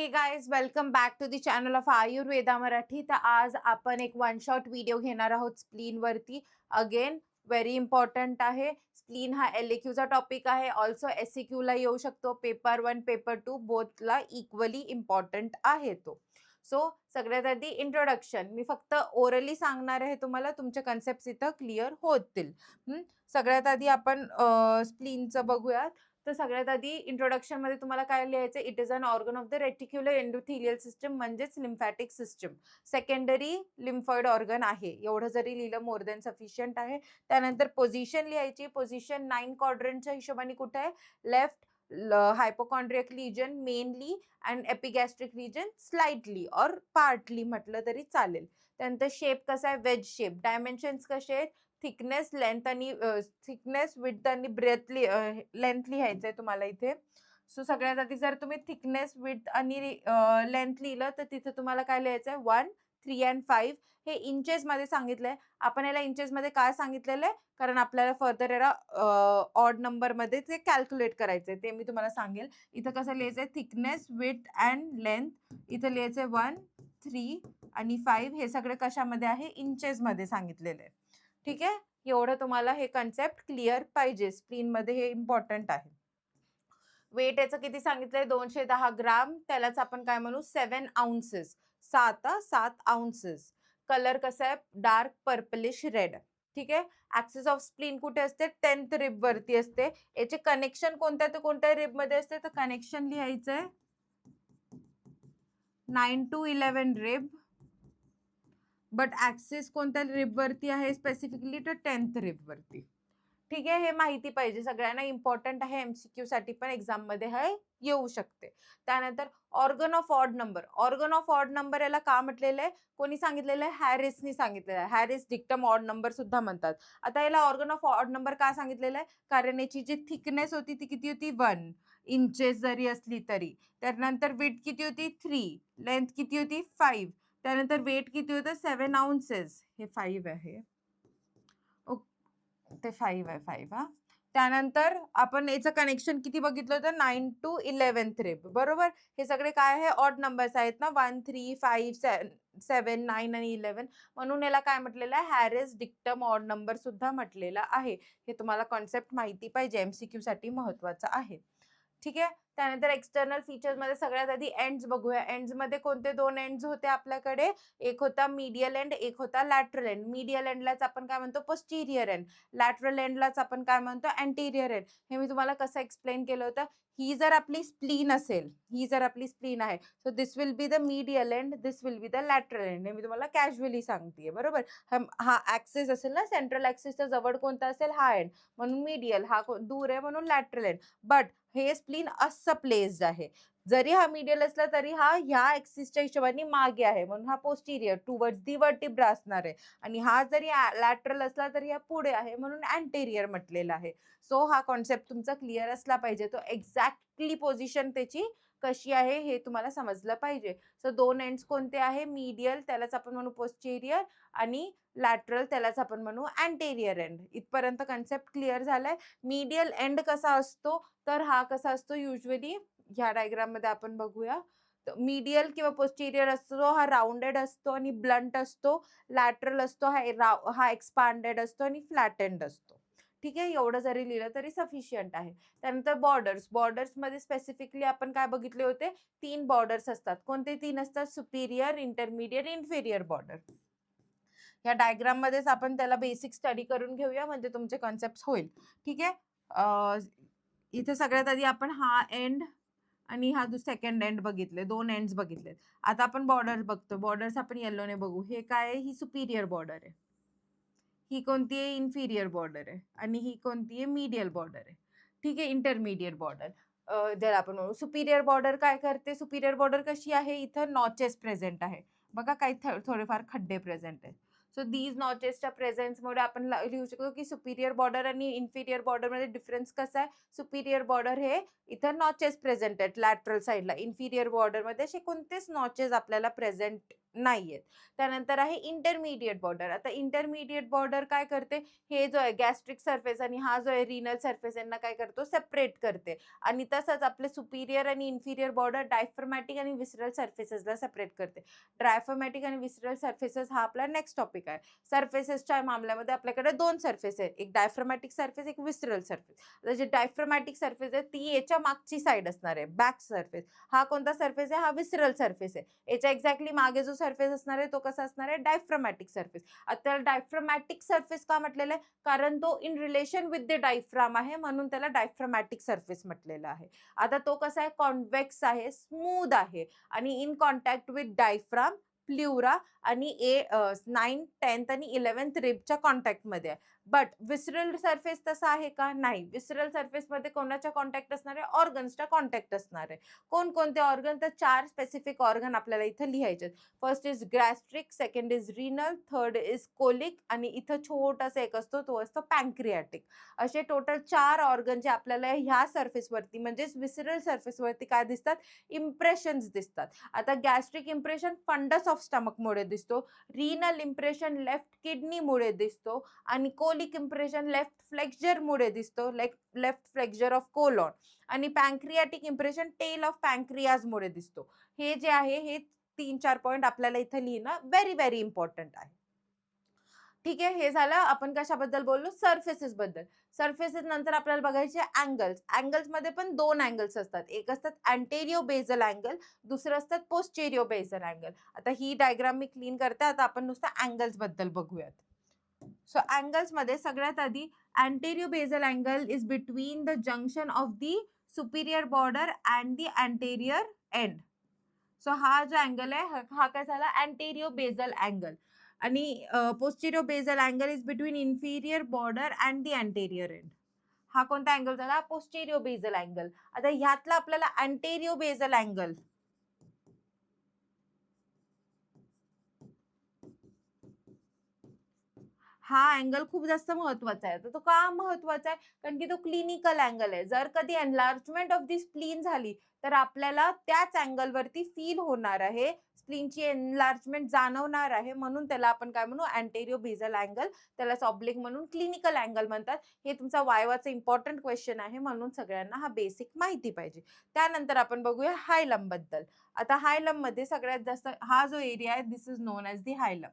हे guys, welcome back to the channel of Ayurveda Marathi. तर आज आपण एक वन शॉट व्हिडिओ घेणार आहोत स्प्लीन वरती. अगेन व्हेरी इम्पॉर्टंट आहे. स्प्लीन हा LAQ चा टॉपिक आहे. ऑल्सो SCQ ला येऊ शकतो. पेपर 1 पेपर 2 बोथला इक्वली इम्पॉर्टंट आहे तो. सो सगळ्यात आधी इंट्रोडक्शन मी फक्त ओरली सांगणार आहे तुम्हाला, तुमचे कन्सेप्ट इथं क्लिअर होतील. सगळ्यात आधी आपण स्प्लीनचं बघूयात. तर सगळ्यात आधी इंट्रोडक्शन मध्ये तुम्हाला काय लिहायचं, it is an organ of the reticular endothelial system म्हणजेच lymphatic system. Secondary lymphoid organ आहे. एवढं जरी लिहिलं मोर दॅन सफिशियंट आहे. त्यानंतर पोझिशन लिहायची. पोझिशन 9 क्वाड्रंटच्या हिशोबाने कुठे आहे, left hypochondriac region mainly and epigastric region slightly or partly म्हटलं तरी चालेल. त्यानंतर शेप कसा आहे, वेज शेप. डायमेन्शन्स कसे आहेत, थिकनेस, लेंथ आणि थिकनेस, विड्थ आणि ब्रेथ लेंथ लिहायचं आहे तुम्हाला इथे. सो सगळ्यात आधी जर तुम्ही थिकनेस, विड्थ आणि लेंथ लिहिलं तर तिथे तुम्हाला काय लिहायचं आहे, 1, 3 and 5. हे इंचेस मध्ये सांगितलंय. आपण याला इंचेस मध्ये काय सांगितलेलं आहे, कारण आपल्याला फर्दर याला ऑड नंबर मध्ये ते कॅल्क्युलेट करायचंय, ते मी तुम्हाला सांगेल. इथं कसं लिहायचंय, थिकनेस, विड्थ अँड लेंथ. इथं लिहायचंय 1, 3 आणि 5. हे सगळे कशामध्ये आहे, इंचेस मध्ये सांगितलेलं आहे. ठीक आहे, एवढं तुम्हाला हे कन्सेप्ट क्लिअर पाहिजे. स्प्लीन मध्ये हे इम्पॉर्टंट आहे. वेट याचं किती सांगितलंय, 210 ग्राम. त्यालाच आपण काय म्हणू, 7 ounces. 7 ounces. कलर कसा आहे, डार्क पर्पलिश रेड. ठीक आहे. ऍक्सिस ऑफ स्प्लीन कुठे असते, 10th रिब वरती असते. याचे कनेक्शन कोणत्या ते कोणत्या रिब मध्ये असते, तर कनेक्शन लिहायचंय 9 to 11 रिब. बट ऍक्सिस कोणत्या रिब वरती आहे स्पेसिफिकली, तर 10th रिब वरती. ठीक आहे, हे माहिती पाहिजे सगळ्यांना, इम्पॉर्टंट आहे. MCQ साठी पण एक्झाम मध्ये हे येऊ शकते. त्यानंतर organ of odd number. Organ of odd number याला का म्हटलेलं आहे, कोणी सांगितलेलं आहे, हॅरिसनी सांगितलेलं आहे. हॅरिस डिक्टम ऑड नंबर सुद्धा म्हणतात. आता याला ऑर्गन ऑफ ऑड नंबर का सांगितलेलं आहे, कारण याची जी थिकनेस होती ती किती होती, 1 इंचेस जरी असली तरी. त्यानंतर विड्थ किती होती, 3. लेंथ किती होती, 5. त्यानंतर वेट किती होतं, 7 ounces. हे 5 आहे, ते 5 आहे, 5. हा, त्यानंतर आपण याचं कनेक्शन किती बघितलं होतं, 9 to 11th रिब. बरोबर. हे सगळे काय आहे, ऑड नंबर्स आहेत ना, 1, 3, 5, 7, 9 आणि 11. म्हणून याला काय म्हटलेलं आहे, हॅरिस डिक्टम ऑड नंबर सुद्धा म्हटलेला आहे. हे तुम्हाला कॉन्सेप्ट माहिती पाहिजे, MCQ साठी महत्वाचं आहे. ठीक आहे. त्यानंतर एक्सटर्नल फीचर्स मध्ये सगळ्यात आधी एंड्स बघूया. एंड्स मध्ये कोणते 2 एंड्स होते आपल्याकडे, एक होता मीडियल एंड, एक होता लॅटरल एंड. मीडियल एंडलाच आपण काय म्हणतो, पोस्टिरियर एंड. लॅटरल एंडलाच आपण काय म्हणतो, अँटेरियर एंड. हे मी तुम्हाला कसं एक्सप्लेन केलं होतं, ही जर आपली स्प्लीन असेल, ही जर आपली स्प्लीन आहे, so this will be the medial end, this will be the lateral end. हे मी तुम्हाला कॅज्युअली सांगतेय. बरोबर. हा ऍक्सिस असेल ना, सेंट्रल ऍक्सिसच्या जवळ कोणता असेल, हा एंड, म्हणून मीडियल. हा दूर आहे म्हणून लॅटरल एंड. बट हे स्प्लीन असं प्लेस्ड आहे, जरी हा मीडियल असला तरी हा ह्या ऍक्सिसच्या हिशोबाने मागे आहे, म्हणून हा पोस्टिरियर टुवर्ड्स दी वर्टिब्रा असणार आहे. आणि हा जरी लॅटरल असला तरी हा पुढे आहे, म्हणून अँटेरियर म्हटलेला आहे. सो हा कॉन्सेप्ट तुमचा क्लिअर असला पाहिजे. तो एक्झॅक्टली पोझिशन त्याची कशी आहे हे तुम्हाला समजलं पाहिजे. सो 2 एंड्स कोणते आहे, मीडियल त्यालाच आपण म्हणू पोस्टिरियर, आणि लॅटरल त्यालाच आपण म्हणू अँटेरियर एंड. इथपर्यंत कन्सेप्ट क्लिअर झालाय. मीडियल एंड कसा असतो, तर हा कसा असतो, युजली ह्या डायग्राम मध्ये आपण बघूया. मीडियल किंवा पोस्टिरियर असतो, हा राऊंडेड असतो आणि ब्लंट असतो. लॅटरल असतो, हा एक्सपांडेड असतो आणि फ्लॅटेंड असतो. ठीक आहे, एवढं जरी लिहिलं तरी सफिशियंट आहे. त्यानंतर बॉर्डर्स. बॉर्डर्स मध्ये स्पेसिफिकली आपण काय बघितले होते, 3 बॉर्डर्स असतात. कोणते 3 असतात, सुपिरियर, इंटरमिडिएट, इन्फेरियर बॉर्डर. या डायग्राम मध्येच आपण त्याला बेसिक स्टडी करून घेऊया, म्हणजे तुमचे कॉन्सेप्ट होईल. ठीक आहे. इथे सगळ्यात आधी आपण हा एंड आणि हा सेकंड एंड बघितले, 2 एंड्स बघितले. आता आपण बॉर्डर बघतो. बॉर्डर्स आपण येल्लोने बघू. हे काय आहे, ही सुपिरियर बॉर्डर आहे. ही कोणती आहे, इन्फिरियर बॉर्डर आहे. आणि ही कोणती आहे, मीडियल बॉर्डर आहे. ठीक आहे, इंटरमिडिएट बॉर्डर. ज्याला आपण म्हणू सुपिरियर बॉर्डर. काय करते सुपिरियर बॉर्डर, कशी आहे, इथं नॉचेस प्रेझेंट आहे बघा, काही थोडेफार खड्डे प्रेझेंट आहेत. सो दीज नॉचेसच्या प्रेझेन्समुळे आपण लिहू शकतो की सुपिरियर बॉर्डर आणि इन्फिरियर बॉर्डर मध्ये डिफरन्स कसा आहे. सुपिरियर बॉर्डर हे इथं नॉचेस प्रेझेंट आहेत लॅटरल साईडला. इन्फिरियर बॉर्डर मध्ये असे कोणतेच नॉचेस आपल्याला प्रेझेंट नाहीयेत. त्यानंतर आहे इंटरमिडिएट बॉर्डर. आता इंटरमिडिएट बॉर्डर काय करते, हे जो आहे गॅस्ट्रिक सरफेस आणि हा जो आहे रिनल सरफेस यांना काय करतो, सेपरेट करते. आणि तसंच आपले सुपिरियर आणि इन्फिरियर बॉर्डर डायफ्रामॅटिक आणि विसरल सरफेसेसला सेपरेट करते. डायफ्रामॅटिक आणि विसरल सरफेसेस हा आपला नेक्स्ट टॉपिक आहे. सरफेसेसच्या मामल्यामध्ये आपल्याकडे 2 सरफेस आहेत. एक डायफ्रामॅटिक सरफेस, एक विसरल सरफेस. आता जे डायफ्रामॅटिक सरफेस आहे ती याच्या मागची साइड असणार आहे, बॅक सरफेस. हा कोणता सरफेस आहे, हा विसरल सरफेस आहे. याच्या एक्झॅक्टली मागे जो सरफेस असणार आहे तो कसा असणार आहे, डायफ्रामॅटिक सरफेस. आता डायफ्रामॅटिक सरफेस का म्हटलेलं आहे, कारण तो in relation with the diaphragm आहे म्हणून त्याला डायफ्रामॅटिक सरफेस म्हटलेलं आहे. आता तो कसा आहे, कॉन्व्हेक्स आहे, स्मूथ आहे आणि इन कॉन्टॅक्ट विथ डायफ्राम, प्ल्युरा आणि 9th 10th आणि 11th रिबच्या कॉन्टॅक्टमध्ये आहे. बट विसरल सरफेस तसा आहे का, नाही. विसरल सरफेसमध्ये कोणाच्या कॉन्टॅक्ट असणार आहे, ऑर्गन्सच्या कॉन्टॅक्ट असणार आहे. कोणकोणते ऑर्गन, तर 4 स्पेसिफिक ऑर्गन आपल्याला इथं लिहायचे. First is gastric, second is renal, third is colic आणि इथं छोटासा एक असतो तो असतो पॅन्क्रियाटिक. असे टोटल 4 ऑर्गन जे आपल्याला ह्या सरफेसवरती म्हणजेच विसरल सरफेसवरती काय दिसतात, इम्प्रेशन्स दिसतात. आता गॅस्ट्रिक इम्प्रेशन फंडस ऑफ स्टमकमुळे दिसतो, रिनल इम्प्रेशन लेफ्ट किडनीमुळे दिसतो आणि कोलिक इम्प्रेशन लेफ्ट फ्लेक्झरमुळे दिसतो, लेफ्ट फ्लेक्झर ऑफ कोलॉन आणि पॅन्क्रियाटिक इम्प्रेशन टेल ऑफ पॅन्क्रियाजमुळे दिसतो. हे जे आहे हे 3-4 पॉइंट आपल्याला इथं लिहिणं व्हेरी व्हेरी इम्पॉर्टंट आहे. ठीक आहे, हे झालं. आपण कशाबद्दल बोललो, सरफेसेस बद्दल. सरफेसेस नंतर आपल्याला बघायचे अँगल्स. अँगल्समध्ये पण 2 अँगल्स असतात. एक असतात अँटेरियो बेसल अँगल, दुसरं असतात पोस्टेरियो बेसल अँगल. आता ही डायग्राम मी क्लीन करते. आता आपण नुसतं अँगल्स बद्दल बघूयात. सो अँगल्समध्ये सगळ्यात आधी anterobasal angle is between the junction of the superior border and the anterior end. So हा जो अँगल आहे हा काय झाला, अँटेरियो बेसल अँगल. आणि posterobasal angle is between inferior border and the anterior end. हा कोणता अँगल झाला, पोस्टेरियो बेसल अँगल. आता ह्यातला आपल्याला अँटेरियो बेसल अँगल हा अँगल खूप जास्त महत्वाचा आहे. तर तो का महत्वाचा आहे? कारण की तो क्लिनिकल अँगल आहे. जर कधी एन्लार्जमेंट ऑफ दी स्प्लीन झाली तर आपल्याला त्याच अँगलवरती फील होणार आहे, स्प्लीनची एन्लार्जमेंट जाणवणार आहे, म्हणून त्याला आपण काय म्हणू, अँटेरियो बेसल अँगल. त्यालाच ऑब्लिक म्हणून क्लिनिकल अँगल म्हणतात. हे तुमचा वायवाचा इम्पॉर्टंट क्वेश्चन आहे म्हणून सगळ्यांना हा बेसिक माहिती पाहिजे. त्यानंतर आपण बघूया हायलम बद्दल. आता हायलम मध्ये सगळ्यात जास्त हा जो एरिया आहे दिस इज नोन ॲज दी हायलम.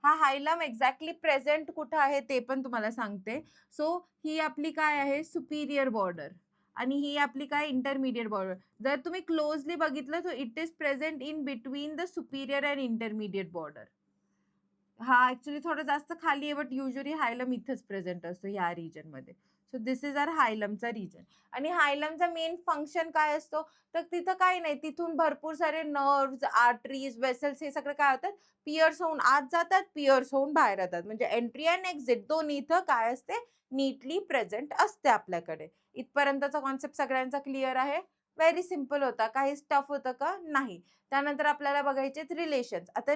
हा हायलम एक्झॅक्टली प्रेझेंट कुठं आहे ते पण तुम्हाला सांगते. सो ही आपली काय आहे, सुपिरियर बॉर्डर आणि ही आपली काय, इंटरमिडिएट बॉर्डर. जर तुम्ही क्लोजली बघितलं तर it is present in between the Superior and intermediate border. हा ऍक्च्युली थोडं जास्त खाली आहे बट युजली हायलम इथंच प्रेझेंट असतो या रिजनमध्ये. सो दिस इज आर हायलमचा रिजन. आणि हायलमचा मेन फंक्शन काय असतो, तर तिथं काही नाही, तिथून भरपूर सारे नर्व्स, आर्टरीज, वेसल्स हे सगळं काय होतात, पिअर्स होऊन आत जातात, पिअर्स होऊन बाहेर येतात. म्हणजे एंट्री अँड एक्झिट दोन्ही इथं काय असते, नीटली प्रेझेंट असते आपल्याकडे. इथपर्यंतचा कॉन्सेप्ट सगळ्यांचा क्लिअर आहे. व्हेरी सिम्पल होता, काही स्टफ होतं का, नाही. त्यानंतर आपल्याला बघायचे रिलेशन्स. आता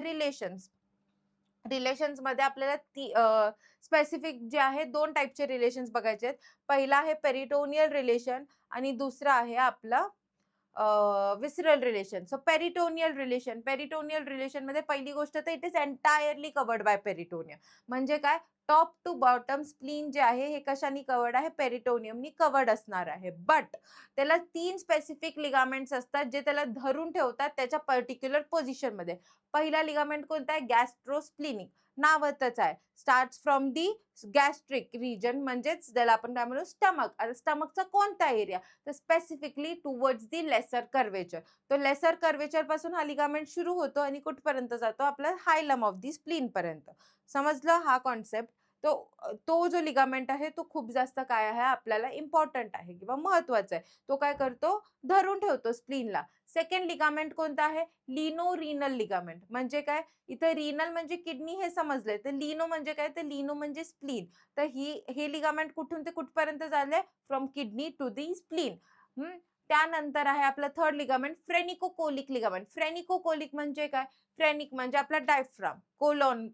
रिलेशन्समध्ये आपल्याला स्पेसिफिक जे आहे 2 टाइपचे रिलेशन्स बघायचे आहेत. पहिला आहे पेरिटोनियल रिलेशन आणि दुसरा आहे आपला विसरल रिलेशन. सो पेरिटोनियल रिलेशनमध्ये पहिली गोष्ट तर it is entirely covered by peritoneum. म्हणजे काय, टॉप टू बॉटम स्प्लीन जे आहे हे कशाने कवर्ड आहे, पेरिटोनियमनी कवर्ड असणार आहे. बट त्याला 3 स्पेसिफिक लिगामेंट्स असतात जे त्याला धरून ठेवतात त्याच्या पर्टिक्युलर पोझिशनमध्ये. पहिला लिगामेंट कोणता आहे, गॅस्ट्रोस्प्लिनिक. नावातच आहे, starts from the gastric region, म्हणजेच ज्याला आपण काय म्हणू, स्टमक. आता स्टमकचा कोणता एरिया, तर specifically towards the lesser curvature. तो लेसर कर्वेचर पासून हा लिगामेंट सुरू होतो आणि कुठपर्यंत जातो, आपला हायलम ऑफ दी स्प्लीन पर्यंत. समजलं हा कॉन्सेप्ट. तो तो जो लिगामेंट आहे तो खूप जास्त काय आहे, आपल्याला इम्पॉर्टंट आहे किंवा महत्वाचा आहे. तो काय करतो, धरून ठेवतो स्प्लीनला. सेकंड लिगामेंट कोणता आहे, लिनो रिनल लिगामेंट. म्हणजे काय, इथं रिनल म्हणजे किडनी हे समजलंय, तर लिनो म्हणजे काय, तर लिनो म्हणजे स्प्लीन. तर हे लिगामेंट कुठून ते कुठपर्यंत झालंय, from kidney to the spleen. त्यानंतर आहे आपलं third ligament, phrenicocolic ligament. Phrenicocolic म्हणजे काय, फ्रेनिक म्हणजे आपला डायफ्राम,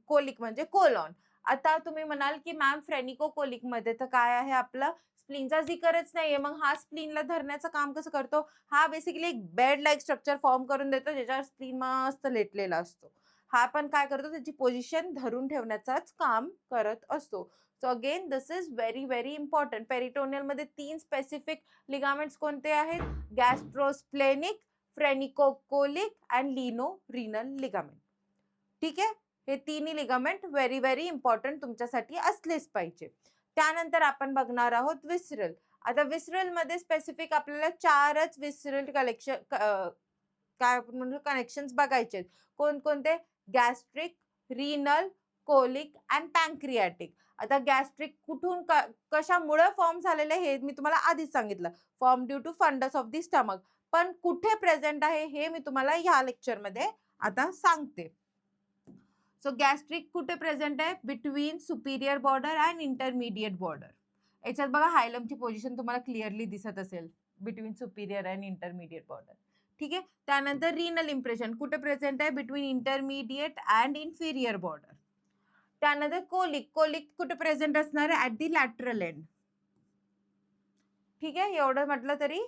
कोलिक म्हणजे कोलॉन. आता तुम्ही म्हणाल की मॅम फ्रेनिकोकोलिक मध्ये तर काय आहे, आपला स्प्लीनचा जिकरच नाहीये, मग हा स्प्लीनला धरण्याचं काम कसं करतो. हा बेसिकली एक बेड लाईक स्ट्रक्चर फॉर्म करून देतो ज्याच्यावर स्प्लीन मस्त लेटलेला असतो. हा पण काय करतो, त्याची पोझिशन धरून ठेवण्याचाच काम करत असतो. So again this is very very important. पेरिटोनियलमध्ये 3 स्पेसिफिक लिगामेंट्स कोणते आहेत? Gastrosplenic, phrenicocolic and lienorenal ligament. ठीक आहे? हे तिन्ही लिगामेंट व्हेरी व्हेरी इम्पॉर्टंट तुमच्यासाठी असलेच पाहिजे. त्यानंतर आपण बघणार आहोत विसरल. आता विसरलमध्ये स्पेसिफिक आपल्याला 4च विसरल काय आपण म्हणू कनेक्शन्स बघायचे आहेत. कोणकोणते? Gastric, renal, colic and pancreatic. आता गॅस्ट्रिक कुठून कशामुळे फॉर्म झालेलं आहे हे मी तुम्हाला आधीच सांगितलं. Form due to fundus of the stomach. पण कुठे प्रेझेंट आहे हे मी तुम्हाला ह्या लेक्चरमध्ये आता सांगते. सो गॅस्ट्रिक कुठे प्रेझेंट आहे? Between Superior border and intermediate border. याच्यात बघा हायलमची पोझिशन तुम्हाला क्लिअरली दिसत असेल. Between Superior and intermediate border. ठीक आहे. त्यानंतर रिनल इम्प्रेशन कुठे प्रेझेंट आहे? Between intermediate and inferior border. त्यानंतर कोलिक. कोलिक कुठे प्रेझेंट असणार आहे? At the lateral end. ठीक आहे. एवढं म्हटलं तरी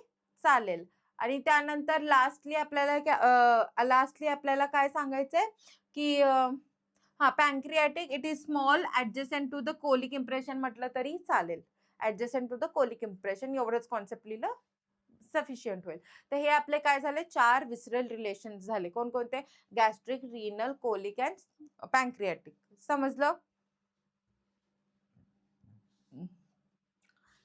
चालेल. आणि त्यानंतर लास्टली आपल्याला काय सांगायचंय की pancreatic it is small adjacent to the colic impression म्हटलं तरी चालेल. Adjacent to the colic impression एवढंच कॉन्सेप्ट लिहिलं सफिशियंट होईल. तर हे आपले काय झाले? 4 विसरल रिलेशन झाले. कोणकोणते? Gastric, renal, colic and pancreatic. समजलं?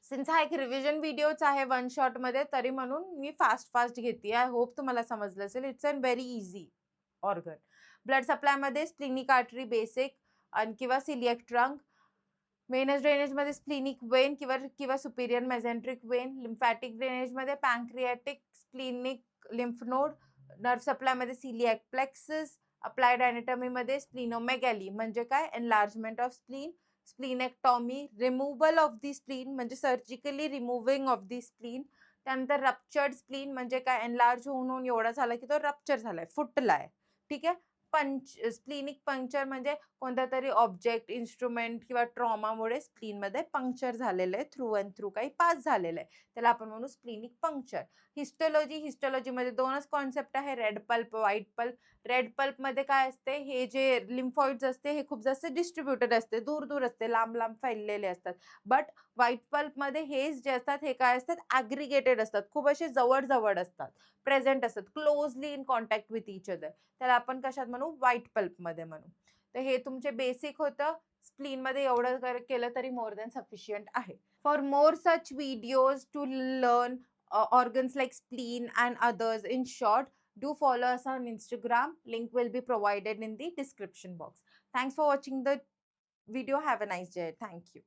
सिन्स हा एक रिव्हिजन व्हिडिओच आहे वन शॉट मध्ये, तरी म्हणून मी फास्ट घेते. आय होप तुम्हाला समजलं असेल. It's an very easy organ. Blood supply मध्ये स्प्लिनिक आर्टरी बेसिक किंवा सिलिएक ट्रंक. वेनस ड्रेनेज मध्ये स्प्लिनिक वेन किंवा superior mesenteric vein. Lymphatic drainage मध्ये pancreatic splenic lymph node. Nerve supply मध्ये सिलिएक प्लेक्सस. अप्लाइड अॅनाटॉमी मध्ये splenomegaly म्हणजे काय? Enlargement of spleen. Splenectomy, removal of the spleen म्हणजे surgically removing of the spleen. त्यानंतर ruptured spleen म्हणजे काय? Enlarge होऊन एवढा झाला की तो रप्चर झालाय, फुटलाय. ठीक आहे. स्प्लिनिक पंक्चर म्हणजे कोणता तरी ऑब्जेक्ट, इन्स्ट्रुमेंट किंवा ट्रॉमामुळे स्प्लीनमध्ये पंक्चर झालेलं आहे, थ्रू अँड थ्रू काही पास झालेलं आहे, त्याला आपण म्हणू स्प्लिनिक पंक्चर. हिस्टोलॉजीमध्ये 2च कॉन्सेप्ट आहे, red pulp, white pulp. Red pulp मध्ये काय असते? हे जे लिम्फॉइड्स असते हे खूप जास्त डिस्ट्रीब्युटेड असते, दूर दूर असते, लांब लांब फैललेले असतात. बट व्हाईट पल्प मध्ये हे जे असतात हे काय असतात? ॲग्रिगेटेड असतात, खूप असे जवळ जवळ असतात, प्रेझेंट असतात, closely in contact with each other. त्याला आपण कशात म्हणू? व्हाईट पल्प मध्ये म्हणू. तर हे तुमचे बेसिक होतं. स्प्लीन मध्ये एवढं केलं तरी मोर दॅन सफिशियंट आहे. For more such videos to learn organs like spleen and others in short, do follow us on Instagram. Link will be provided in the description box. Thanks for watching the video. Have a nice day. Thank you.